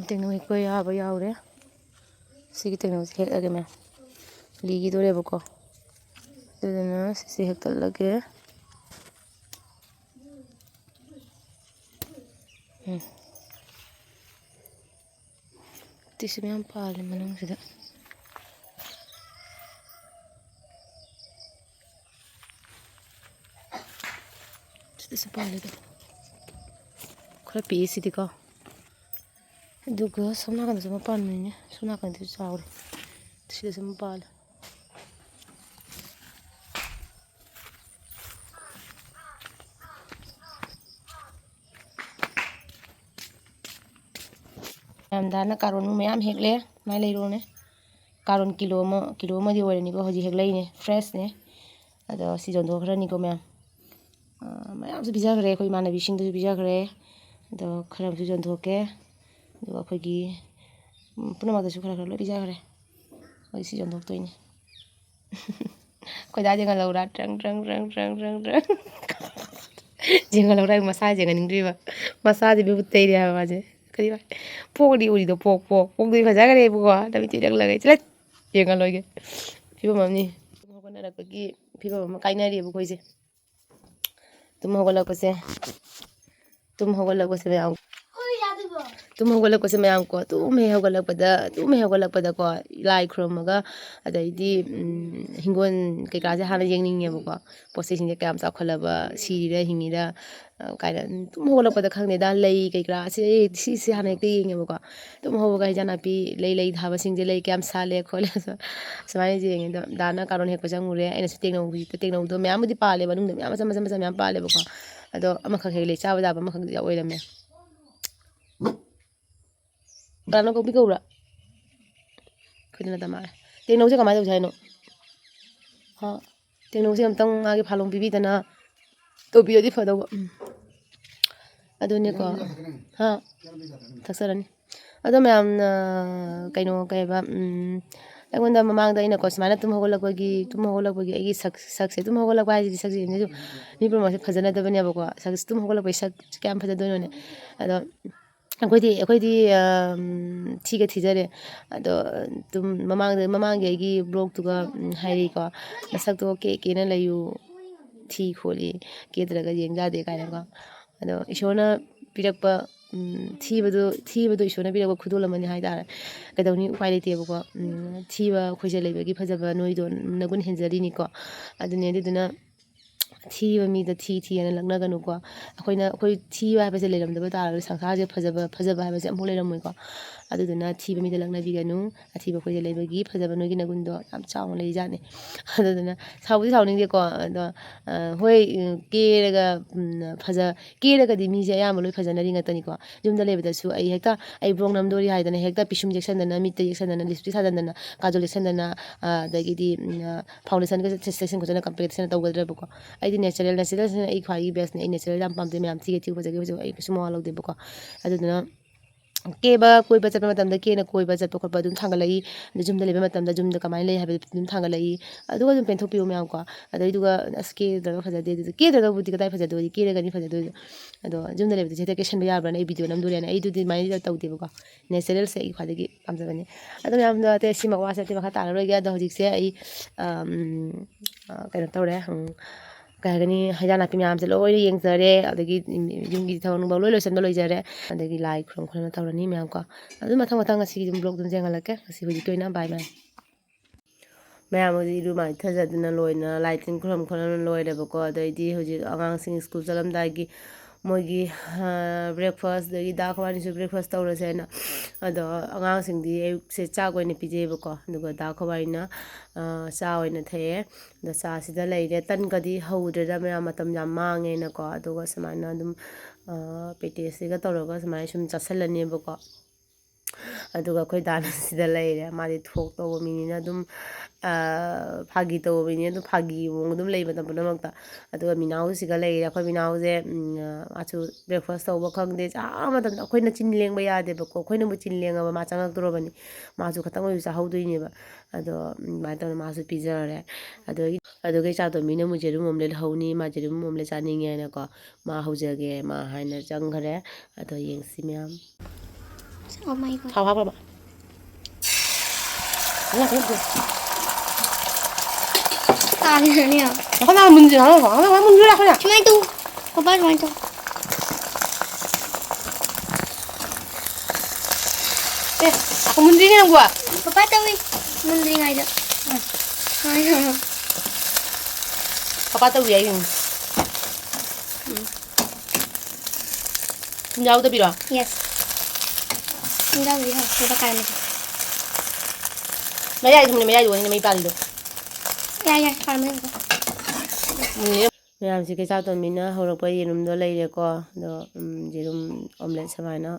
ꯇꯦꯡꯅꯧ ꯍꯦꯛꯄ ꯌꯥꯕ ꯌꯥꯎꯔꯦ ꯁꯤꯒꯤ ꯇꯦꯡꯅꯧꯁꯦ ꯍꯦꯛꯑꯒꯦ ꯃꯌꯥꯝ ꯂꯤꯒꯤꯗꯣꯔꯦꯕꯀꯣ ꯑꯗꯨꯗꯨꯅ ꯁꯤꯁꯦ ꯍꯦꯛꯇꯠꯂꯒꯦ ꯇꯤꯁꯨ ꯃꯌꯥꯝ ꯄꯥꯜꯂꯦ ꯃꯅꯨꯡꯁꯤꯗ ꯁꯤꯗꯁꯨ ꯄꯥꯜꯂꯦꯗ ꯈꯔ ꯄꯤꯛꯏ ꯁꯤꯗꯤꯀꯣ ꯑꯗꯨꯒ ꯁꯣꯝ ꯅꯥꯀꯟꯗꯁꯨ ꯑꯃ ꯄꯥꯟꯕꯅꯤꯅꯦ ꯁꯣꯝ ꯅꯥꯀꯟꯗꯁꯨ ꯆꯥꯎꯔꯦ ꯁꯤꯗꯁꯨ ꯑꯃ ꯄꯥꯜꯂꯦ ꯌꯥꯝꯗꯥꯅ ꯀꯥꯔꯣꯟ ꯃꯌꯥꯝ ꯍꯦꯛꯂꯦ ꯃꯥꯏ ꯂꯩꯔꯣꯅꯦ ꯀꯥꯔꯣꯟ ꯀꯤꯂꯣ ꯑꯃꯗꯤ ꯑꯣꯏꯔꯅꯤꯀꯣ ꯍꯧꯖꯤꯛ ꯍꯦꯛꯂꯛꯏꯅꯦ ꯐ꯭ꯔꯦꯁꯅꯦ ꯑꯗꯣ ꯁꯤ ꯌꯣꯟꯊꯣꯛꯈ꯭ꯔꯅꯤꯀꯣ ꯃꯌꯥꯝꯁꯨ ꯄꯤꯖꯈ꯭ꯔꯦ ꯑꯩꯈꯣꯏ ꯏꯃꯥꯟꯅꯕꯤꯁꯤꯡꯗꯁꯨ ꯄꯤꯖꯈ꯭ꯔꯦ ꯑꯗꯣ ꯈꯔ ꯑꯃꯁꯨ ꯌꯣꯟꯊꯣꯛꯀꯦ ꯑꯗꯨꯒ ꯑꯩꯈꯣꯏꯒꯤ ꯄꯨꯝꯅꯃꯛꯇꯁꯨ ꯈꯔ ꯂꯣꯏ ꯄꯤꯖꯈ꯭ꯔꯦ ꯍꯧꯖꯤꯛ ꯁꯤ ꯌꯣꯟꯊꯣꯛꯇꯣꯏꯅꯤ ꯑꯩꯈꯣꯏꯗꯥ ꯌꯦꯡꯍꯜꯂꯧꯔꯥ ꯇ꯭ꯔꯪ ꯇ꯭ꯔꯪ ꯇ꯭ꯔꯪ ꯇ꯭ꯔꯪ ꯇ꯭ꯔꯪ ꯇ꯭ꯔꯪ ꯌꯦꯡꯍꯜꯂꯧꯔꯥ ꯃꯁꯥ ꯌꯦꯡꯍꯟꯅꯤꯡꯗ꯭ꯔꯤꯕ ꯃꯁꯥꯁꯦ ꯕꯤꯕꯨꯠ ꯇꯩꯔꯦ ꯍꯥꯏꯕ ꯃꯥꯁꯦ ꯀꯔꯤ ꯄꯣꯛꯗꯤ ꯎꯔꯤꯗꯣ ꯄꯣꯛꯗꯤ ꯐꯖꯈ꯭ꯔꯦꯕꯀꯣ ꯅꯨꯃꯤꯠ ꯇꯤꯔꯛꯂꯒ ꯆꯠ ꯌꯦꯡꯍꯜꯂꯣꯏꯒꯦ ꯐꯤꯕꯝ ꯑꯃꯅꯤ ꯍꯧꯒꯠꯅꯔꯛꯄꯒꯤ ꯐꯤꯕꯝ ꯑꯃ ꯀꯥꯏꯅꯔꯤꯑꯕ ꯑꯩꯈꯣꯏꯁꯦ ꯇꯨꯝ ꯍꯧꯒꯠꯂꯛꯄꯁꯦ ꯃꯌꯥꯝ ꯃꯌꯥꯝ ꯀꯣ ꯇꯨꯝ ꯍꯦꯛ ꯍꯧꯒꯠꯂꯛꯄꯗꯀꯣ ꯂꯥꯏ ꯈꯨꯔꯨꯝꯃꯒ ꯑꯗꯩꯗꯤ ꯍꯤꯡꯒꯣꯜ ꯀꯩꯀꯥꯁꯦ ꯍꯥꯟꯅ ꯌꯦꯡꯅꯤꯡꯉꯦꯕꯀꯣ ꯄꯣꯠꯆꯩꯁꯤꯡꯁꯦ ꯀꯌꯥꯝ ꯆꯥꯎꯈꯠꯂꯕ ꯁꯤꯔꯤꯔ ꯍꯤꯡꯉꯤꯔ ꯀꯥꯏꯅ ꯇꯨꯝ ꯍꯧꯒꯠꯂꯛꯄꯗ ꯈꯪꯗꯦꯗ ꯂꯩ ꯀꯩꯀꯥ ꯁꯤꯁꯦ ꯍꯥꯟꯅ ꯍꯦꯛꯇ ꯌꯦꯡꯉꯦꯕꯀꯣ ꯇꯨꯝ ꯍꯧꯕꯒ ꯍꯤꯟꯖꯥꯡ ꯅꯥꯄꯤ ꯂꯩ ꯊꯥꯕꯁꯤꯡꯁꯦ ꯂꯩ ꯀꯌꯥꯝ ꯁꯥꯠꯂꯦ ꯈꯣꯠꯂꯦ ꯁꯨꯃꯥꯏꯅ ꯌꯦꯡꯉꯦ ꯑꯗꯣ ꯗꯥꯅ ꯀꯥꯔꯣꯟ ꯍꯦꯛꯄ ꯆꯪꯉꯨꯔꯦ ꯑꯩꯅꯁꯨ ꯇꯦꯡꯅꯧꯗꯣ ꯃꯌꯥꯝꯕꯨꯗꯤ ꯄꯥꯜꯂꯦ ꯃꯅꯨꯡꯗ ꯃꯌꯥꯝ ꯃꯆꯥ ꯃꯌꯥꯝ ꯄꯥꯜꯂꯦꯕꯀꯣ ꯑꯗꯣ ꯑꯃꯈꯛ ꯍꯦꯛꯂꯦ ꯆꯥꯕ ꯌꯥꯕ ꯑꯃꯈꯛ ꯑꯣꯏꯔꯝꯃꯦ ꯀꯅꯥꯅꯣ ꯀꯧꯕꯤ ꯀꯧꯕ꯭ꯔꯥ ꯑꯩꯈꯣꯏꯗ ꯅꯠꯇ ꯃꯥꯜꯂꯦ ꯇꯦꯡꯅꯧꯁꯦ ꯀꯃꯥꯏꯅ ꯇꯧꯁꯦ ꯍꯥꯏꯅꯣ ꯇꯦꯡꯅꯧꯁꯦ ꯑꯝꯇꯪ ꯃꯥꯒꯤ ꯐꯥꯂꯣꯡ ꯄꯤꯕꯤꯗꯅ ꯇꯧꯕꯤꯔꯗꯤ ꯐꯗꯧꯕ ꯑꯗꯨꯅꯦꯀꯣ ꯊꯛꯆꯔꯅꯤ ꯑꯗꯣ ꯃꯌꯥꯝꯅ ꯀꯩꯅꯣ ꯀꯩꯕ ꯑꯩꯉꯣꯟꯗ ꯃꯃꯥꯡꯗ ꯑꯩꯅꯀꯣ ꯁꯨꯃꯥꯏꯅ ꯇꯨꯝ ꯍꯧꯒꯠꯂꯛꯄꯒꯤ ꯑꯩꯒꯤ ꯁꯛꯁꯦ ꯇꯨꯝ ꯍꯧꯒꯠꯂꯛꯄ ꯍꯥꯏꯁꯤꯗꯤ ꯁꯛꯁꯦ ꯃꯤ ꯄꯨꯝꯅꯃꯛꯁꯦ ꯐꯖꯅꯗꯕꯅꯦꯕꯀꯣ ꯁꯛꯁꯦ ꯇꯨꯝ ꯍꯧꯒꯠꯂꯛꯄꯒꯤ ꯁꯛ ꯀꯌꯥꯝ ꯐꯖꯗꯣꯏꯅꯣꯅꯦ ꯑꯗꯣ ꯑꯩꯈꯣꯏꯗꯤ ꯊꯤꯒ ꯊꯤꯖꯔꯦ ꯑꯗꯣ ꯃꯃꯥꯡꯒꯤ ꯑꯩꯒꯤ ꯕ꯭ꯂꯣꯛꯇꯨꯒ ꯍꯥꯏꯔꯤꯀꯣ ꯅꯁꯛꯇꯣ ꯀꯦꯅ ꯂꯩꯌꯨ ꯊꯤ ꯈꯣꯠꯂꯤ ꯀꯦꯗ꯭ꯔꯒ ꯌꯦꯡ ꯌꯥꯗꯦ ꯀꯥꯏꯅꯀꯣ ꯑꯗꯣ ꯏꯁꯣꯔꯅ ꯄꯤꯔꯛꯄ ꯊꯤꯕꯗꯣ ꯏꯁꯣꯔꯅ ꯄꯤꯔꯛꯄ ꯈꯨꯗꯣꯜ ꯑꯃꯅꯤ ꯍꯥꯏꯇꯥꯔꯦ ꯀꯩꯗꯧꯅꯤ ꯎꯄꯥꯏ ꯂꯩꯇꯦꯕꯀꯣ ꯊꯤꯕ ꯑꯩꯈꯣꯏꯁꯦ ꯂꯩꯕꯒꯤ ꯐꯖꯕ ꯅꯣꯏꯗꯣ ꯅꯒꯨꯟ ꯍꯦꯟꯖꯔꯤꯅꯤꯀோ ꯑꯗꯨꯅ ꯊꯤꯕ ꯃꯤꯗ ꯊꯤꯑꯅ ꯂꯛꯅꯒꯅꯨꯀꯣ ꯑꯩꯈꯣই ꯊꯤꯕ ꯍꯥꯏꯕꯁꯦ ꯂꯩꯔꯝꯗꯕ ꯇꯥꯔꯒꯗꯤ ସଂꯁꯥꯔꯁꯦ ꯐꯖꯕ ꯍꯥꯏꯕꯁꯦ ꯑꯃꯨꯛ ꯂꯩꯔꯝꯃꯣꯏꯀꯣ ꯑꯗꯨꯗꯨꯅ ꯊꯤꯕ ꯃꯤꯗ ꯂꯛꯅꯕꯤꯒꯅꯨ ꯑꯊꯤꯕ ꯑꯩꯈꯣꯏꯁꯦ ꯂꯩꯕꯒꯤ ꯐꯖꯕ ꯅꯣꯏꯒꯤ ꯅꯒꯨꯟꯗꯣ ꯌꯥꯝ ꯆꯥꯎꯅ ꯂꯩꯖꯥꯠꯅꯤ ꯑꯗꯨꯗꯨꯅ ꯁꯥꯎꯕꯨꯗꯤ ꯁꯥꯎꯅꯤꯡꯗꯦꯀꯣ ꯑꯗꯣ ꯍꯣꯏ ꯀꯦꯔꯒꯗꯤ ꯃꯤꯁꯦ ꯑꯌꯥꯝꯕ ꯂꯣꯏ ꯐꯖꯅꯔꯤ ꯉꯥꯛꯇꯅꯤꯀோ ꯌꯨꯝꯗ ꯂꯩꯕꯗꯁꯨ ꯑꯩ ꯕ꯭ꯔꯣꯛ ꯅꯝꯗꯣꯔꯤ ꯍꯥꯏꯗꯅ ꯍꯦꯛꯇ ꯄꯤꯁꯨꯝ ꯌꯦꯛꯁꯟꯗꯅ ꯃꯤꯠꯇ ꯌꯦꯛꯁꯟꯗꯅ ꯂꯤꯞꯁꯇꯤꯛ ꯊꯥꯖꯟꯗꯅ ꯀꯥꯖꯣꯜ ꯌꯦꯛꯁꯟꯗꯅ ꯑꯗꯒꯤꯗꯤ ꯐꯥꯎꯟꯗꯦꯁꯟꯒ ꯇꯩꯁꯟ ꯈꯣꯠꯆꯟꯅ ꯀꯝꯄꯦꯛꯁꯟ ꯇꯧꯒꯗ꯭ꯔꯦꯕꯀꯣ ꯑꯩꯗꯤ ꯅꯦꯆꯔꯦꯜꯁꯤꯅ ꯑꯩ ꯈ꯭ꯋꯥꯏꯒꯤ ꯕꯦꯁꯅꯦ ꯑꯩ ꯅꯦꯆꯔꯦꯜ ꯌꯥꯝ ꯄꯥꯝꯖꯩ ꯃꯌꯥꯝ ꯊꯤꯒꯦ ꯐꯖꯒꯦ ꯑꯩ ꯀꯩꯁꯨ ꯃꯋꯥ ꯂꯧꯗꯦꯕꯀꯣ ꯑꯗꯨꯗꯨꯅ ꯀꯣꯏꯕ ꯆꯠꯄ ꯃꯇꯝꯗ ꯀꯣꯏꯕ ꯆꯠꯄ ꯈꯣꯠꯄ ꯑꯗꯨꯝ ꯊꯥꯡꯒꯠꯂꯛꯏ ꯑꯗꯩ ꯌꯨꯝꯗ ꯂꯩꯕ ꯃꯇꯝꯗ ꯌꯨꯝꯗ ꯀꯃꯥꯏꯅ ꯂꯩ ꯍꯥꯏꯕꯗꯨ ꯑꯗꯨꯝ ꯊꯥꯡꯒꯠꯂꯛꯏ ꯑꯗꯨꯒ ꯑꯗꯨꯝ ꯄꯦꯟꯊꯣꯛꯄꯤꯌꯨ ꯃꯌꯥꯝꯀꯣ ꯑꯗꯩꯗꯨꯒ ꯑꯁ ꯀꯦꯗ꯭ꯔꯒ ꯐꯖꯗꯦ ꯑꯗꯨꯗꯤ ꯀꯦꯗ꯭ꯔꯒꯕꯨꯗꯤ ꯀꯗꯥꯏ ꯐꯖꯗꯣꯏꯗꯤ ꯀꯦꯔꯒꯅꯤ ꯐꯖꯗꯣꯏꯗꯣ ꯑꯗꯣ ꯌꯨꯝꯗ ꯂꯩꯕꯗꯤ ꯍꯦꯛꯇ ꯀꯦꯁꯟꯕ ꯌꯥꯕ꯭ꯔꯅ ꯑꯩ ꯚꯤꯗꯤꯑꯣ ꯅꯝꯗꯣꯔꯦꯅ ꯑꯩꯗꯨꯗꯤ ꯑꯗꯨꯃꯥꯏꯅ ꯇꯧꯗꯦꯕꯀꯣ ꯅꯦꯆꯔꯦꯜꯁꯦ ꯑꯩ ꯈ꯭ꯋꯥꯏꯗꯒꯤ ꯄꯥꯝꯖꯕꯅꯤ ꯑꯗꯣ ꯌꯥꯝꯅ ꯑꯇꯩ ꯁꯤ ꯋꯥꯁꯦ ꯑꯇꯩ ꯃꯈꯥ ꯇꯥꯔꯔꯣꯏꯒꯦ ꯑꯗꯣ ꯍꯧꯖꯤꯛꯁꯦ ꯑꯩ ꯀꯩꯅꯣ ꯇꯧꯔꯦ ꯀꯩ ꯍꯥꯏꯒꯅꯤ ꯍꯩꯟꯖꯥꯡ ꯅꯥꯄꯤ ꯃꯌꯥꯝꯁꯦ ꯂꯣꯏꯅ ꯌꯦꯡꯖꯔꯦ ꯑꯗꯒꯤ ꯌꯨꯝꯒꯤ ꯊꯕꯛ ꯅꯨꯡꯕꯛ ꯂꯣꯏ ꯂꯣꯏꯁꯤꯟꯕ ꯂꯣꯏꯖꯔꯦ ꯑꯗꯒꯤ ꯂꯥꯏ ꯈꯨꯔꯨꯝ ꯇꯧꯔꯅꯤ ꯃꯌꯥꯝꯀꯣ ꯑꯗꯨꯝ ꯃꯊꯪ ꯉꯁꯤꯒꯤ ꯑꯗꯨꯝ ꯕ꯭ꯂꯣꯛ ꯑꯗꯨꯝ ꯌꯦꯡꯍꯜꯂꯛꯀꯦ ꯉꯁꯤ ꯍꯧꯖꯤꯛꯀꯤ ꯑꯣꯏꯅ ꯕꯥꯏ ꯃꯌꯥꯝ ꯍꯧꯖꯤꯛ ꯏꯔꯨ ꯃꯥꯏꯊꯖꯗꯅ ꯂꯣꯏꯅ ꯂꯥꯏ ꯇꯤꯟ ꯈꯨꯔꯨꯝ ꯈꯣꯠꯂꯝ ꯂꯣꯏꯔꯦꯕꯀꯣ ꯑꯗꯩꯗꯤ ꯍꯧꯖꯤꯛ ꯑꯉꯥꯡꯁꯤꯡ ꯁ꯭ꯀꯨꯜ ꯆꯠꯂꯝꯗꯥꯏꯒꯤ ꯃꯣꯏꯒꯤ ꯕ꯭ꯔꯦꯛꯐꯥꯁ ꯑꯗꯒꯤ ꯗꯥ ꯈ꯭ꯋꯥꯏꯅꯤꯁꯨ ꯕ꯭ꯔꯦꯛꯐꯥꯁ ꯇꯧꯔꯁꯦꯅ ꯑꯗꯣ ꯑꯉꯥꯡꯁꯤꯡꯗꯤ ꯑꯌꯨꯛꯁꯦ ꯆꯥꯛ ꯑꯣꯏꯅ ꯄꯤꯖꯩꯑꯕꯀꯣ ꯑꯗꯨꯒ ꯗꯥ ꯈ꯭ꯋꯥꯏꯅ ꯆꯥ ꯑꯣꯏꯅ ꯊꯛꯑꯦ ꯑꯗꯣ ꯆꯥꯁꯤꯗ ꯂꯩꯔꯦ ꯇꯟꯒꯗꯤ ꯍꯧꯗ꯭ꯔꯦꯗ ꯃꯌꯥꯝ ꯃꯇꯝ ꯌꯥꯝ ꯃꯥꯡꯉꯦꯅꯀꯣ ꯑꯗꯨꯒ ꯁꯨꯃꯥꯏꯅ ꯑꯗꯨꯝ ꯄꯦꯇꯦꯁꯁꯤꯒ ꯇꯧꯔꯒ ꯁꯨꯃꯥꯏꯅ ꯁꯨꯝ ꯆꯥꯁꯤꯜꯂꯅꯦꯕꯀꯣ ꯑꯗꯨꯒ ꯑꯩꯈꯣꯏ ꯗꯥꯅ ꯁꯤꯗ ꯂꯩꯔꯦ ꯃꯥꯗꯤ ꯊꯣꯛ ꯇꯧꯕ ꯃꯤꯅꯤꯅ ꯑꯗꯨꯝ ꯐꯥꯒꯤ ꯇꯧꯕ ꯃꯤꯅꯤꯅ ꯑꯗꯨꯝ ꯐꯥꯒꯤ ꯃꯑꯣꯡ ꯑꯗꯨꯝ ꯂꯩ ꯃꯇꯝ ꯄꯨꯝꯅꯃꯛꯇ ꯑꯗꯨꯒ ꯃꯤꯅꯥꯎꯁꯤꯒ ꯂꯩꯔꯦ ꯑꯩꯈꯣꯏ ꯃꯤꯅꯥꯎꯁꯦ ꯃꯥꯁꯨ ꯕ꯭ꯔꯦꯛꯐꯥꯁ ꯇꯧꯕ ꯈꯪꯗꯦ ꯆꯥ ꯃꯇꯝꯗ ꯑꯩꯈꯣꯏꯅ ꯆꯤꯟ ꯂꯦꯡꯕ ꯌꯥꯗꯦꯕꯀꯣ ꯑꯩꯈꯣꯏꯅꯕꯨ ꯆꯤꯟ ꯂꯦꯡꯉꯕ ꯃꯥ ꯆꯪꯉꯛꯇꯣꯔꯕꯅꯤ ꯃꯥꯁꯨ ꯈꯇꯪ ꯑꯣꯏꯁꯨ ꯆꯥꯍꯧꯗꯣꯏꯅꯦꯕ ꯑꯗꯣ ꯑꯗꯨꯃꯥꯏꯅ ꯇꯧꯅ ꯃꯥꯁꯨ ꯄꯤꯖꯔꯦ ꯑꯗꯨꯒ ꯏꯆꯥꯇꯣꯝꯕꯤꯅ ꯑꯃꯨꯛ ꯌꯦꯔꯨꯝ ꯑꯣꯝꯂꯦꯠ ꯍꯧꯅꯤ ꯃꯥ ꯌꯦꯔꯨꯝ ꯑꯣꯝꯂꯦꯠ ꯆꯥꯅꯤꯡꯉꯦꯅꯀꯣ ꯃꯥ ꯍꯧꯖꯒꯦ ꯃꯥ ꯍꯥꯏꯅ ꯆꯪꯈꯔꯦ ꯑꯗꯣ ꯌꯦꯡꯁꯤ ꯃꯌꯥꯝ Oh my god. Thao hấp rồi 아니야. 하나 문제 하나 문제라 그냥. Cuma itu. Papa cuma itu. aku mundringin gua. Papa tahu mundring aja. Ayo. Papa tahu ya ini. Jauh tapi dah. Yes. Enggak bisa. Coba kan. Maya itu maya itu ini maya pali tu. Ya, kan. ꯃꯌꯥꯝꯁꯤ ꯀꯩꯆꯥ ꯇꯣꯟꯕꯤꯅ ꯍꯧꯔꯛꯄ ꯌꯦꯔꯨꯝꯗꯣ ꯂꯩꯔꯦꯀꯣ ꯑꯗꯣ ꯌꯦꯔꯨꯝ omelette ꯁꯨꯃꯥꯏꯅ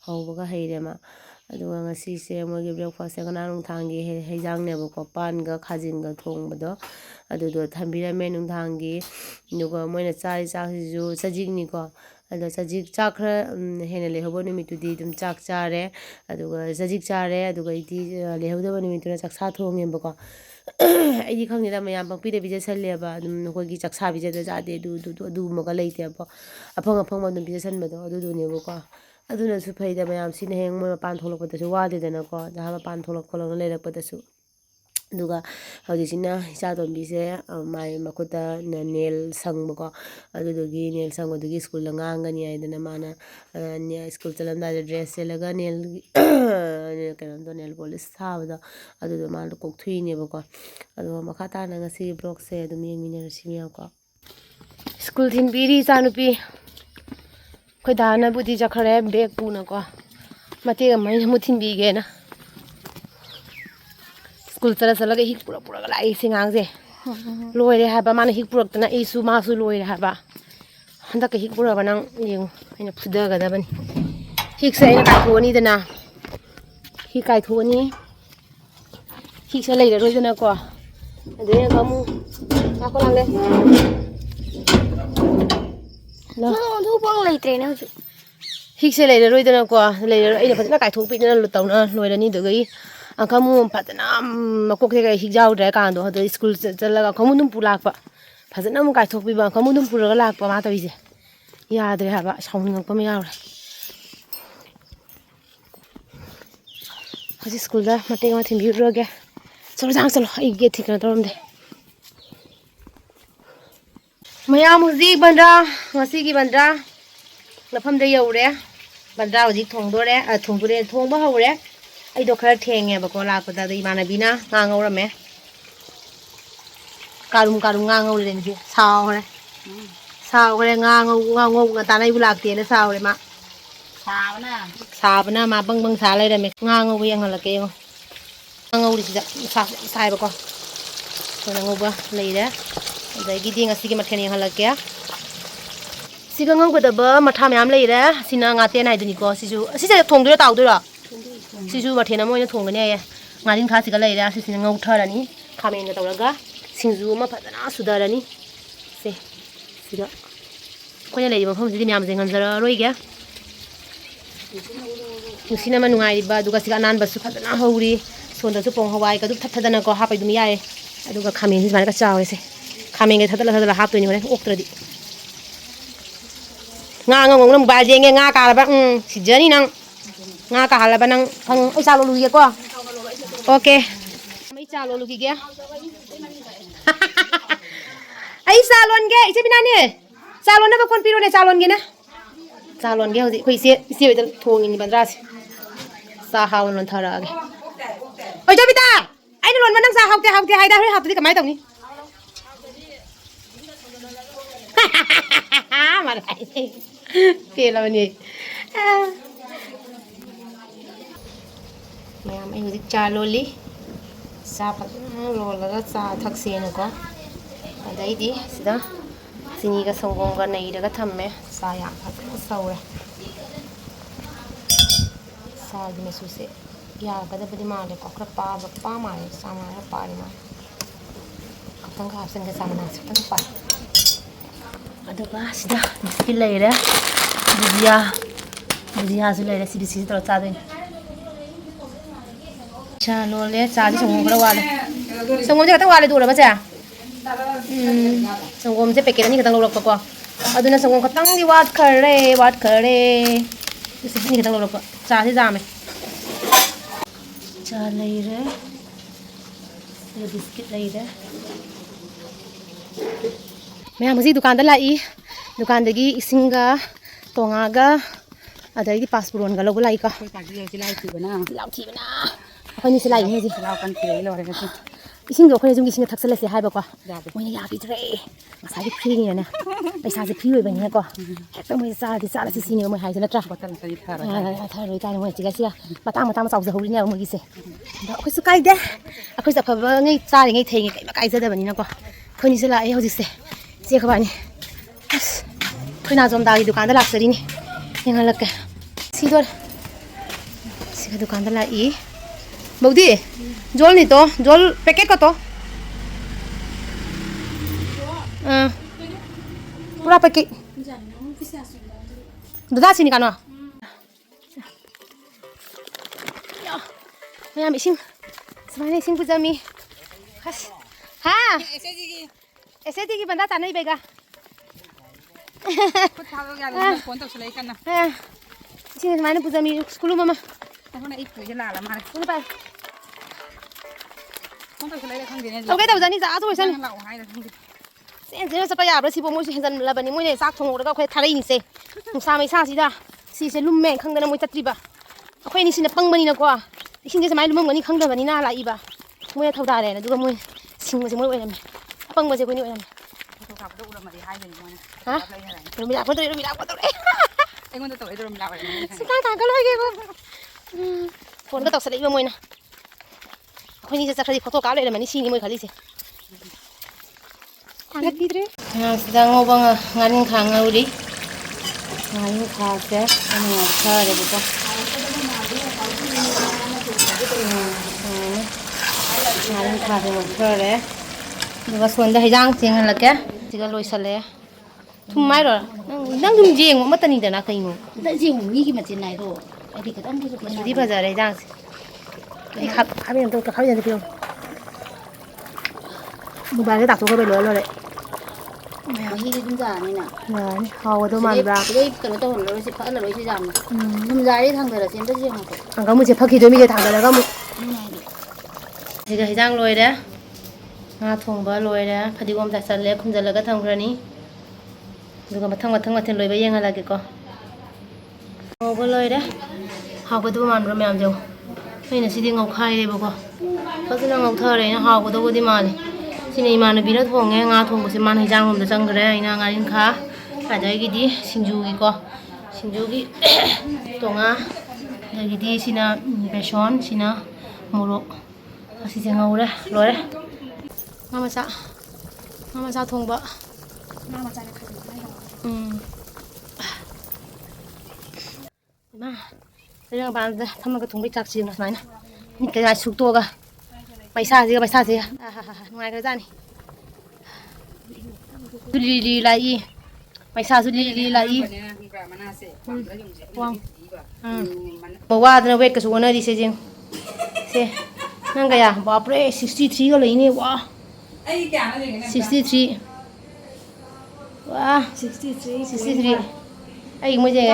ꯍꯧꯕꯒ ꯍꯩꯔꯦ ꯃꯥ ꯑꯗꯨꯒ ꯉꯁꯤꯁꯦ ꯃꯣꯏꯒꯤ ꯕ꯭ꯔꯦꯛꯐꯥꯁꯁꯦ ꯉꯔꯥꯡ ꯅꯨꯡꯊꯥꯡꯒꯤ ꯍꯩꯖꯥꯡꯅꯦꯕꯀꯣ ꯄꯥꯟꯒ ꯈꯥꯖꯤꯡꯒ ꯊꯣꯡꯕꯗꯣ ꯑꯗꯨꯗꯣ ꯊꯝꯕꯤꯔꯝꯃꯦ ꯅꯨꯡꯗꯥꯡꯒꯤ ꯑꯗꯨꯒ ꯃꯣꯏꯅ ꯆꯥꯔꯤ ꯆꯥꯛꯁꯤꯁꯨ ꯆꯖꯤꯛꯅꯤꯀꯣ ꯑꯗꯣ ꯆꯖꯤꯛ ꯆꯥꯛ ꯈꯔ ꯍꯦꯟꯅ ꯂꯩꯍꯧꯕ ꯅꯨꯃꯤꯠꯇꯨꯗꯤ ꯑꯗꯨꯝ ꯆꯥꯛ ꯆꯥꯔꯦ ꯑꯗꯨꯒ ꯆꯖꯤꯛ ꯆꯥꯔꯦ ꯑꯗꯨꯒ ꯑꯩꯗꯤ ꯂꯩꯍꯧꯗꯕ ꯅꯨꯃꯤꯠꯇꯨꯅ ꯆꯥꯛꯁꯥ ꯊꯣꯡꯉꯦꯕꯀꯣ ꯑꯩꯗꯤ ꯈꯪꯗꯦꯗ ꯃꯌꯥꯝ ꯄꯪꯄꯤꯗ ꯄꯤꯖꯁꯜꯂꯦꯕ ꯑꯗꯨꯝ ꯑꯩꯈꯣꯏꯒꯤ ꯆꯥꯛꯁꯥ ꯄꯤꯖꯗ ꯆꯥꯗꯦ ꯑꯗꯨꯒꯨꯝꯕꯒ ꯂꯩꯇꯦꯕ ꯑꯐꯪ ꯑꯐꯪꯕ ꯑꯗꯨꯝ ꯄꯤꯖꯁꯟꯕꯗꯣ ꯑꯗꯨꯗꯨꯅꯦꯕꯀꯣ ꯑꯗꯨꯅꯁꯨ ꯐꯩꯗ ꯃꯌꯥꯝ ꯁꯤꯅ ꯍꯌꯦꯡ ꯃꯣꯏ ꯃꯄꯥꯟ ꯊꯣꯛꯂꯛꯄꯗꯁꯨ ꯋꯥꯗꯦꯗꯅꯀꯣ ꯖꯍꯥ ꯃꯄꯥꯟ ꯊꯣꯛꯂꯛ ꯈꯣꯠꯂꯛꯅ ꯂꯩꯔꯛꯄꯗꯁꯨ ꯑꯗꯨꯒ ꯍꯧꯖꯤꯛꯁꯤꯅ ꯏꯆꯥꯇꯣꯝꯕꯤꯁꯦ ꯃꯥꯏ ꯃꯈꯨꯠꯇ ꯅꯦꯜ ꯁꯪꯕꯀꯣ ꯑꯗꯨꯗꯨꯒꯤ ꯅꯦꯜ ꯁꯪꯕꯗꯨꯒꯤ ꯁ꯭ꯀꯨꯜꯗ ꯉꯥꯡꯒꯅꯤ ꯍꯥꯏꯗꯅ ꯃꯥꯅ ꯁ꯭ꯀꯨꯜ ꯆꯠꯂꯝꯗꯥꯏꯗ ꯗ꯭ꯔꯦꯁ ꯁꯦꯠꯂꯒ ꯀꯩꯅꯣꯗꯣ ꯅꯦꯜ ꯄꯣꯂꯤꯁ ꯊꯥꯕꯗꯣ ꯑꯗꯨꯗꯣ ꯃꯥꯅ ꯀꯣꯛꯊꯨꯏꯅꯦꯕꯀꯣ ꯑꯗꯣ ꯃꯈꯥ ꯇꯥꯅ ꯉꯁꯤꯒꯤ ꯕ꯭ꯂꯣꯛꯁꯦ ꯑꯗꯨꯝ ꯌꯦꯡꯃꯤꯟꯅꯔꯁꯤ ꯃꯌꯥꯝꯀꯣ ꯁ꯭ꯀꯨꯜ ꯊꯤꯟꯕꯤꯔꯤ ꯏꯆꯥꯅꯨꯄꯤ ꯑꯩꯈꯣꯏ ꯗꯥꯅꯕꯨꯗꯤ ꯆꯠꯈ꯭ꯔꯦ ꯕꯦꯒ ꯄꯨꯅꯀꯣ ꯃꯇꯦꯛ ꯑꯃ ꯑꯩꯅ ꯑꯃꯨꯛ ꯊꯤꯟꯕꯤꯒꯦꯅ ꯁ꯭ꯀꯨꯜ ꯆꯠꯂꯒ ꯍꯤꯛ ꯄꯨꯔꯒ ꯂꯥꯛꯏ ꯁꯤ ꯉꯥꯡꯁꯦ ꯂꯣꯏꯔꯦ ꯍꯥꯏꯕ ꯃꯥꯅ ꯍꯤꯛ ꯄꯨꯔꯛꯇꯅ ꯑꯩꯁꯨ ꯃꯥꯁꯨ ꯂꯣꯏꯔꯦ ꯍꯥꯏꯕ ꯍꯟꯗꯛꯀ ꯍꯤꯛ ꯄꯨꯔꯛꯑꯕ ꯅꯪ ꯌꯦꯡꯉꯨ ꯑꯩꯅ ꯐꯨꯗꯒꯗꯕꯅꯤ ꯍꯤꯛꯁꯦ ꯑꯩꯅ ꯀꯥꯏꯊꯣꯛꯑꯅꯤꯗꯅ ꯍꯤꯛ ꯀꯥꯏꯊꯣꯛꯑꯅꯤ ꯍꯤꯛꯁꯦ ꯂꯩꯔꯔꯣꯏꯗꯅꯀꯣ ꯑꯗꯩ ꯑꯩꯅ ꯑꯃꯨꯛ ꯂꯥꯛꯄ ꯂꯥꯛꯂꯦ ꯍꯤꯛꯁꯦ ꯂꯩꯔꯔꯣꯏꯗꯅꯀꯣ ꯂꯩꯔꯔꯣꯏ ꯑꯩꯅ ꯐꯖꯅ ꯀꯥꯏꯊꯣꯛꯄꯤꯗꯅ ꯇꯧꯅ ꯂꯣꯏꯔꯅꯤ ꯑꯗꯨꯒꯤ ꯑꯪꯀꯃꯨ ꯐꯖꯅ ꯃꯀꯣꯛꯇꯩ ꯍꯤꯛ ꯌꯥꯎꯗ꯭ꯔꯦ ꯀꯥꯟꯗꯣ ꯑꯗꯨꯗꯩ ꯁ꯭ꯀꯨꯜ ꯆꯠꯂꯒ ꯑꯪꯀꯃꯨ ꯑꯗꯨꯝ ꯄꯨ ꯂꯥꯛꯄ ꯐꯖꯅ ꯑꯃꯨꯛ ꯀꯥꯏꯊꯣꯛꯄꯤꯕ ꯑꯪꯀꯃꯨ ꯑꯗꯨꯝ ꯄꯨꯔꯒ ꯂꯥꯛꯄ ꯃꯥ ꯇꯧꯔꯤꯁꯦ ꯌꯥꯗ꯭ꯔꯦ ꯍꯥꯏꯕ ꯁꯥꯎꯅꯤꯡꯉꯛꯄ ꯑꯃ ꯌꯥꯎꯔꯦ ꯍꯧꯖꯤꯛ ꯁ꯭ꯀꯨꯜꯗ ꯃꯇꯦꯛ ꯑꯃ ꯊꯤꯟꯕꯤꯔꯨꯔꯒꯦ ꯆꯠꯂꯣ ꯑꯩ ꯒꯦꯠ ꯊꯤꯡꯀꯅ ꯇꯧꯔꯝꯗꯦ ꯃꯌꯥꯝ ꯍꯧꯖꯤꯛ ꯕꯟꯗ꯭ꯔꯥ ꯉꯁꯤꯒꯤ ꯕꯟꯗ꯭ꯔꯥ ꯃꯐꯝꯗ ꯌꯧꯔꯦ ꯕꯟꯗ꯭ꯔꯥ ꯍꯧꯖꯤꯛ ꯊꯣꯡꯕ ꯍꯧꯔꯦ ꯑꯩꯗꯣ ꯈꯔ ꯊꯦꯡꯉꯦꯕꯀꯣ ꯂꯥꯛꯄꯗ ꯑꯗ ꯏꯃꯥꯟꯅꯕꯤꯅ ꯉꯥ ꯉꯧꯔꯝꯃꯦ ꯀꯥꯔꯨꯝ ꯉꯥ ꯉꯧꯔꯦ ꯉꯁꯤ ꯁꯥꯎꯈ꯭ꯔꯦ ꯉꯥ ꯉꯧ ꯉꯇꯥꯅ ꯑꯩꯕꯨ ꯂꯥꯛꯇꯦꯅ ꯁꯥꯎꯔꯦ ꯃꯥ ꯁꯥꯕꯅ ꯃꯥ ꯕꯪ ꯁꯥ ꯂꯩꯔꯝꯃꯦ ꯉꯥ ꯉꯧꯕ ꯌꯦꯡꯍꯜꯂꯛꯀꯦ ꯌꯦꯡꯉꯣ ꯉꯥ ꯉꯧꯔꯤꯁꯤꯗ ꯁꯥꯏꯕꯀꯣ ꯑꯩꯈꯣꯏꯅ ꯉꯧꯕ ꯂꯩꯔꯦ ꯑꯗꯒꯤꯗꯤ ꯉꯁꯤꯒꯤ ꯃꯊꯦꯜ ꯌꯦꯡꯍꯜꯂꯛꯀꯦ ꯁꯤꯒ ꯉꯧꯒꯗꯕ ꯃꯊꯥ ꯃꯌꯥꯝ ꯂꯩꯔꯦ ꯁꯤꯅ ꯉꯥꯇꯦꯟ ꯍꯥꯏꯗꯨꯅꯤꯀꯣ ꯁꯤꯁꯦ ꯊꯣꯡꯗꯣꯏꯔꯣ ꯇꯥꯎꯗꯣꯏꯔꯣ ꯁꯤꯁꯨ ꯃꯊꯦꯜ ꯑꯃ ꯑꯣꯏꯅ ꯊꯣꯡꯒꯅꯤ ꯍꯥꯏꯌꯦ ꯉꯥꯔꯤꯡꯈꯥꯁꯤꯒ ꯂꯩꯔꯦ ꯁꯤꯁꯤꯅ ꯉꯧꯊꯔꯅꯤ ꯈꯥꯃꯦꯟꯒ ꯇꯧꯔꯒ ꯁꯤꯡꯖꯨ ꯑꯃ ꯐꯖꯅ ꯁꯨꯊꯔꯅꯤ ꯁꯤꯗ ꯑꯩꯈꯣꯏꯅ ꯂꯩꯔꯤꯕ ꯃꯐꯝꯁꯤꯗꯤ ꯃꯌꯥꯝꯁꯦ ꯉꯝꯖꯔꯔꯣꯏꯒꯦ ꯅꯨꯡꯁꯤꯅ ꯑꯃ ꯅꯨꯡꯉꯥꯏꯔꯤꯕ ꯑꯗꯨꯒ ꯁꯤꯒ ꯑꯅꯥꯟꯕꯁꯨ ꯐꯖꯅ ꯍꯧꯔꯤ ꯁꯣꯟꯗꯁꯨ ꯄꯣꯡ ꯍꯋꯥꯏꯒ ꯑꯗꯨꯝ ꯊꯠꯊꯗꯅꯀꯣ ꯍꯥꯞꯄ ꯑꯗꯨꯝ ꯌꯥꯏꯌꯦ ꯑꯗꯨꯒ ꯈꯥꯃꯦꯟꯁꯤ ꯁꯨꯃꯥꯏꯅꯒ ꯆꯥꯎꯔꯦꯁꯦ ꯈꯥꯃꯦꯟꯒ ꯊꯠꯇꯠꯂ ꯍꯥꯞꯇꯣꯏꯅꯤ ꯍꯣꯔꯦꯟ ꯑꯣꯛꯇ꯭ꯔꯗꯤ ꯉꯥ ꯉꯧ ꯅꯪ ꯕꯥꯖꯦꯡꯉꯦ ꯉꯥ ꯀꯥꯔꯕ ꯁꯤꯖꯅꯤ ꯅꯪ ꯉꯥ ꯀꯥꯍꯜꯂꯕ ꯅꯪ ꯑꯩ ꯆꯥ ꯂꯣꯜꯂꯨꯈꯤꯒꯦꯀꯣ ꯑꯣꯀꯦ ꯑꯩ ꯆꯥ ꯂꯣꯜꯂꯨꯈꯤꯒꯦ ꯑꯩ ꯆꯥ ꯂꯣꯟꯒꯦ ꯏꯆꯦ ꯕꯤꯅꯥꯅꯤ ꯆꯥ ꯂꯣꯟꯅꯕ ꯀꯣꯟ ꯄꯤꯔꯣꯅꯦ ꯆꯥ ꯂꯣꯟꯒꯦꯅꯦ ꯆꯥ ꯂꯣꯟꯒꯦ ꯍꯧꯖꯤꯛ ꯑꯩꯈꯣꯏ ꯏꯆꯦ ꯍꯣꯏꯗ ꯊꯣꯡꯉꯤꯅꯤ ꯕꯟꯗ꯭ꯔꯥꯁꯦ ꯆꯥ ꯍꯥꯎꯅ ꯂꯣꯟꯊꯔꯛꯑꯒꯦ ꯍꯣꯏ ꯖꯣꯕꯤꯇꯥ ꯑꯩꯅ ꯂꯣꯟꯕ ꯅꯪ ꯆꯥ ꯍꯥꯎꯇꯦ ꯍꯥꯏꯗ ꯍꯣꯏ ꯍꯥꯎꯇꯗꯤ ꯀꯃꯥꯏꯅ ꯇꯧꯅꯤ ꯄꯦꯜꯂꯕꯅꯤ ꯃꯌꯥꯝ ꯑꯩ ꯍꯧꯖꯤꯛ ꯆꯥ ꯂꯣꯜꯂꯤ ꯆꯥ ꯐꯖꯅ ꯂꯣꯜꯂꯒ ꯆꯥ ꯊꯛꯁꯦꯅꯀꯣ ꯑꯗꯩꯗꯤ ꯁꯤꯗ ꯆꯤꯅꯤꯒ ꯁꯪꯒꯣꯝꯒ ꯅꯩꯔꯒ ꯊꯝꯃꯦ ꯆꯥ ꯌꯥꯝ ꯐꯖꯅ ꯁꯧꯔꯦ ꯆꯥꯒꯤ ꯃꯆꯨꯁꯦ ꯌꯥꯒꯗꯕꯗꯤ ꯃꯥꯜꯂꯦꯀꯣ ꯈꯔ ꯄꯥ ꯃꯥꯜꯂꯦ ꯆꯥ ꯃꯅꯥ ꯈꯔ ꯄꯥꯔꯤ ꯃꯥꯜꯂꯦ ꯈꯤꯇꯪꯒ ꯍꯥꯞꯆꯤꯟꯒꯦ ꯆꯥ ꯃꯅꯥꯁꯦ ꯈꯤꯇꯪ ꯄꯥꯏ ꯑꯗꯨꯒ ꯁꯤꯗ ꯕꯤꯁꯀꯤꯠ ꯂꯩꯔꯦ ꯕꯨꯖꯤꯌꯥꯁꯨ ꯂꯩꯔꯦ ꯁꯤ ꯕꯤꯁꯀꯤꯠꯁꯤ ꯇꯧꯔ ꯆꯥꯗꯣꯏꯅꯤ ꯆꯥ ꯂꯣꯜꯂꯦ ꯆꯥꯗꯤ ꯁꯪꯒꯣꯝ ꯈꯔ ꯋꯥꯠꯂꯦ ꯁꯪꯒꯣꯝꯁꯦ ꯈꯛꯇꯪ ꯋꯥꯠꯂꯦ ꯎꯔꯕꯁꯦ ꯁꯪꯒꯣꯝꯁꯦ ꯄꯦꯀꯦꯠ ꯑꯅꯤ ꯈꯛꯇꯪ ꯂꯧꯔꯛꯄꯀꯣ ꯑꯗꯨꯅ ꯁꯪꯒꯣꯝ ꯈꯛꯇꯪꯗꯤ ꯋꯥꯠꯈꯔꯦ ꯑꯅꯤ ꯈꯛꯇꯪ ꯂꯧꯔꯛꯄ ꯆꯥꯁꯤ ꯌꯥꯝꯃꯦ ꯆꯥ ꯂꯩꯔꯦ ꯁꯤꯗ ꯕꯤꯁꯀꯤꯠ ꯂꯩꯔꯦ ꯃꯌꯥꯝ ꯍꯧꯖꯤꯛ ꯗꯨꯀꯥꯟꯗ ꯂꯥꯛꯏ ꯗꯨꯀꯥꯟꯗꯒꯤ ꯏꯁꯤꯡꯒ ꯇꯣꯉꯥꯒ ꯑꯗꯩꯗꯤ ꯄꯥꯁꯄꯣꯔꯣꯟꯒ ꯂꯧꯕ ꯂꯥꯛꯏꯀꯣ ꯆꯤꯜꯍꯥꯎ ꯊꯤꯕꯅ ꯑꯩꯈꯣꯏꯅꯤꯁꯦ ꯂꯥꯛꯏꯅꯦ ꯍꯧꯖꯤꯛ ꯏꯁꯤꯡꯗꯣ ꯑꯩꯈꯣꯏꯅ ꯌꯨꯝꯒꯤ ꯏꯁꯤꯡꯗ ꯊꯛꯆꯜꯂꯁꯦ ꯍꯥꯏꯕꯀꯣ ꯃꯣꯏꯅ ꯌꯥꯕꯤꯗ꯭ꯔꯦ ꯉꯁꯥꯏꯒꯤ ꯐ꯭ꯔꯤꯅꯤꯅꯅꯦ ꯄꯩꯁꯥꯁꯦ ꯐ꯭ꯔꯤ ꯑꯣꯏꯕꯅꯤꯅꯀꯣ ꯍꯦꯛꯇ ꯃꯣꯏꯁꯦ ꯆꯥꯔꯁꯤ ꯁꯤꯅꯦꯕ ꯃꯣꯏ ꯍꯥꯏꯁꯦ ꯅꯠꯇ꯭ꯔꯥ ꯊꯔꯣꯏ ꯀꯥꯏꯅ ꯃꯣꯏ ꯁꯤꯒ ꯃꯇꯥꯡ ꯆꯥꯎꯖꯍꯧꯔꯤꯅꯦꯕ ꯃꯣꯏꯒꯤꯁꯦ ꯑꯗꯣ ꯑꯩꯈꯣꯏꯁꯨ ꯀꯥꯏꯗꯦ ꯑꯩꯈꯣꯏꯁꯨ ꯑꯐꯕꯉꯩ ꯆꯥꯔꯤꯉꯩ ꯊꯩꯉꯩ ꯀꯩꯝ ꯀꯥꯏꯖꯗꯕꯅꯤꯅꯀꯣ ꯑꯩꯈꯣꯏꯅꯤꯁꯦ ꯂꯥꯛꯑꯦ ꯍꯧꯖꯤꯛꯁꯦ ꯏꯆꯦ ꯈꯕꯥꯅꯤ ꯑꯁ ꯑꯩꯈꯣꯏ ꯅꯥꯖꯣꯝꯗꯥꯒꯤ ꯗꯨꯀꯥꯟꯗ ꯂꯥꯛꯆꯔꯤꯅꯤ ꯌꯦꯡꯍꯜꯂꯛꯀꯦ ꯁꯤꯗꯣꯔꯦ सिगा दुकान लाई बौदी जोल नहीं तो जोल पैकेट का तो पूरा पैकेट दादा सिनी कानो मैम इसिंग समाने इसिंग पुजामी हस हाँ ऐसे की बंदा ताने बेगा फोन तो चलाई करना इसिंग समाने पुजामी school mama Hôm nay ít là làm Đúng vậy. Không phải lấy không gì nên. Đâu cái đầu giờ đi giá rồi xem. Lẩu hay là không gì. Xem thế sao bây giờ thì bộ môi sẽ dần là bận môi này xác thùng rồi các khoe thay đi xe. Không sao mấy sao gì đó. Xì sẽ lùm mẹ không được môi tắt đi bà. Khoe này xin là băng bani nào qua. Xin cái máy lùm bani không được bani na lại bà. Môi thâu đà này là đúng môi. Xin mà sẽ môi vậy làm. Băng mà sẽ quên vậy làm. Không gặp đâu mà đi hai người môi. Hả? Rồi mình làm con tôi rồi mình làm con tôi đấy. Anh muốn tôi rồi mình làm vậy. Xin thằng cái lôi kia không. Phone cái tàu sẽ lấy vào môi nè. Khoe này sẽ khởi photo cáo lại là mình xin môi khởi đi xe. Hangat bidre. Sedang ngobang ngaring khangauri. Ngaring khase ani athare buka. Ngaring khase athare. Duga sonda hijang chingan lake. Siga loisale. Thumai ro. Nang dum jeng mo matani dana kainu. Da jeng ni ki machin nai ro. Adi ka dam ki Di bazar hijang. Ai khap khabin to khabin de pio. Mobile tak to ko be lo le. hi dum ja ni na. Ngon, hawa do man bra. Dei ka no to hon lo si pha la lo si jam. Dum ja ri thang da chen da jeng ko. Ang kamu je phaki do mi je thang da ga mu. Siga hijang loi de. Nga thongba loi de. Phadigom ta sal le khumjal ga thamgrani. Duga mathang loi ba yenga lage ko. Ngau loi de. Hawa do man bra myam jo. Aina sidi ngau khai de ba ko. Phasina ngau thare na hawa do di mali. Sini imana bina thonge nga thong se man hijang rom da changre ina ngarin kha adai gi di sinju gi ko sinju gi tonga gi di sina beson sina morok asi je ngaure lore mama sa thong ba Mama cha na kha ni. ma rang ban da thama ga thong bi chak chi na mai na ni ka ai suk to ga paisa gì ngoài cái ra này li lại paisa li lại quang bảo qua nó wait cái số này đi xe riêng xe năng cái à bảo pre 63 cái lấy này wow 63 wow 63 ai mua gì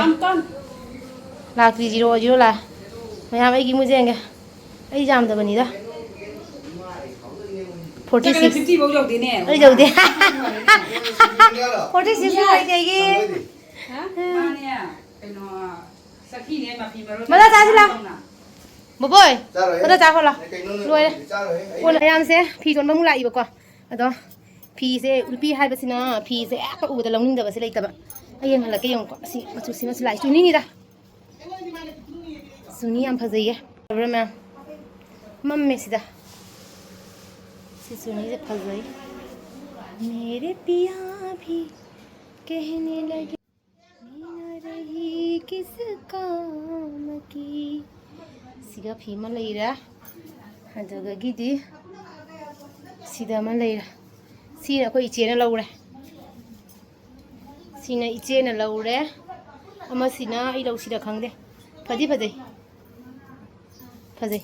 là cái gì rồi là mày làm cái mua gì kìa ai làm được bani đó 46 50 bao giờ thì nè. Ơi dầu đi. 46 lại cái gì? Hả? Ba nè. Cái nó Saki nè mà phim rồi. Mà ra ra là. Bố bơi. Mà ra ra là. Rồi đấy. Ôi là em sẽ phi chọn bông lại bạc à. Đó. Phi sẽ upi hai bác sĩ na. Phi sẽ áp u ta lòng ninh được sẽ lấy tập. Ai em là cái dòng quả sĩ. Mà chú sĩ mà lại chú ní ta. Chú ní em phải gì á? Rồi mà. Mắm mẹ sĩ ta. सुनी से फंस गई मेरे पिया भी कहने लगे न रही किस काम की सिगा फीमा लेरा अदगा गिदी सिदा मा लेरा सिना को इचेना लौरे सिना इचेना लौरे अमा सिना आई लौ सिदा खंगदे फदी फजै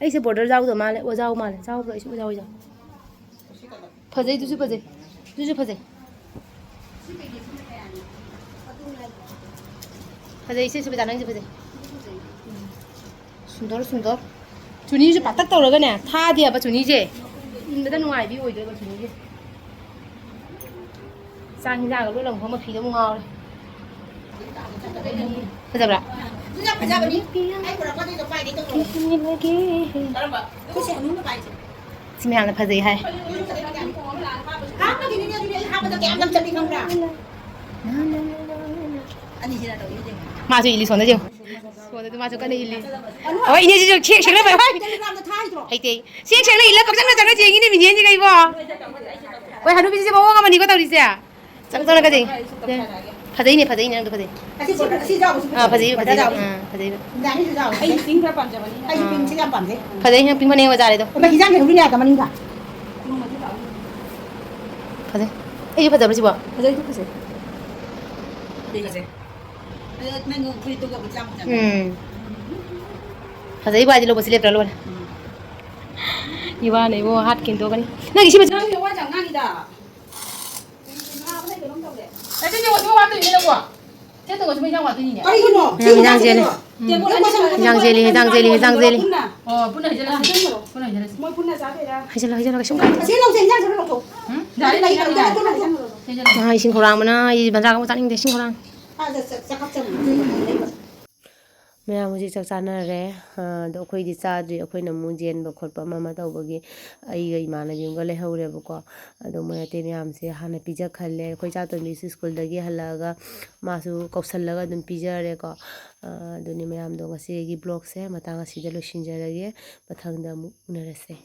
ऐसे border जाऊ तो माले वो जाऊ माले जाऊ तो ऐसे जाऊ फजे तुझे फजे ऐसे सुबह जाना है फजे 순돌 순돌. 주니지 바닥 떨어가네. 타디야 봐 주니지. 인데다 누아이비 오이더가 주니지. 쌍이나가 롤랑 보면 피도 뭉아. 그자브라. 그냥 가자버니. 아이 뭐라 거기 좀 빨리 좀. 그치 안 오는 거지. 지금 하나 파지 해. 하고 기는 애들이 하고 저기 안 남자비 형라. 아니 지나다 이제. 마주 일리 손에 좀. 손에도 마주 꺼내 일리. 어 이제 저 책 책을 봐. 하이테. 책 책을 일러 깜짝나 장가 지행이네 미니엔지가 이거. 왜 하루 비지 먹어가면 이거 다 우리세야. 짱짱나 가지. 파데이네 파데이네 그 파데. 아 파데이 파데이. 응 파데이. ai tính ra bàn cho bạn 파데이 그냥 빙판에 와 잘해도. 파데. 이거 파데 버지 봐. đây không phải đây là gì mình người tôi gặp 100% 파데이 바지 로 버슬레 프라로. 이와네 이거 핫 킨도가니. 나 이시 버지. nó quan trọng ngay đã cái gì mà chúng ta tự nhiên đâu quả chết tôi có chúng mình ra quả tự nhiên nhỉ 해장 젤리. 해장 젤리 해장 젤리 해장 젤리. phun này phun này mỗi phun này giá về ra 하실라 하실라 슝가. 아, 이 신고랑구나. 이 반사하고 짜는데 신고랑. ꯃꯌꯥꯝ ꯍꯧꯖꯤꯛ ꯆꯥꯛ ꯆꯥꯅꯔꯦ ꯑꯗꯣ ꯑꯩꯈꯣꯏꯗꯤ ꯆꯥꯗ꯭ꯔꯤ ꯑꯩꯈꯣꯏꯅ ꯑꯃꯨꯛ ꯌꯦꯟꯕ ꯈꯣꯠꯄ ꯑꯃ ꯇꯧꯕꯒꯤ ꯑꯩꯒ ꯏꯃꯥꯟꯅꯕꯤ ꯑꯃꯒ ꯂꯩꯍꯧꯔꯦꯕꯀꯣ ꯑꯗꯣ ꯃꯣꯏ ꯑꯇꯩ ꯃꯌꯥꯝꯁꯦ ꯍꯥꯟꯅ ꯄꯤꯖꯈꯜꯂꯦ ꯑꯩꯈꯣꯏ ꯆꯥꯇꯣꯟꯕꯤꯁꯨ ꯁ꯭ꯀꯨꯜꯗꯒꯤ ꯍꯜꯂꯛꯑꯒ ꯃꯥꯁꯨ ꯀꯧꯁꯜꯂꯒ ꯑꯗꯨꯝ ꯄꯤꯖꯔꯦꯀꯣ ꯑꯗꯨꯅꯤ ꯃꯌꯥꯝꯗꯣ ꯉꯁꯤꯒꯤ ꯕ꯭ꯂꯣꯒꯁꯦ ꯃꯇꯥꯡ ꯑꯁꯤꯗ ꯂꯣꯏꯁꯤꯟꯖꯔꯒꯦ ꯃꯊꯪꯗ ꯑꯃꯨꯛ ꯎꯅꯔꯁꯦ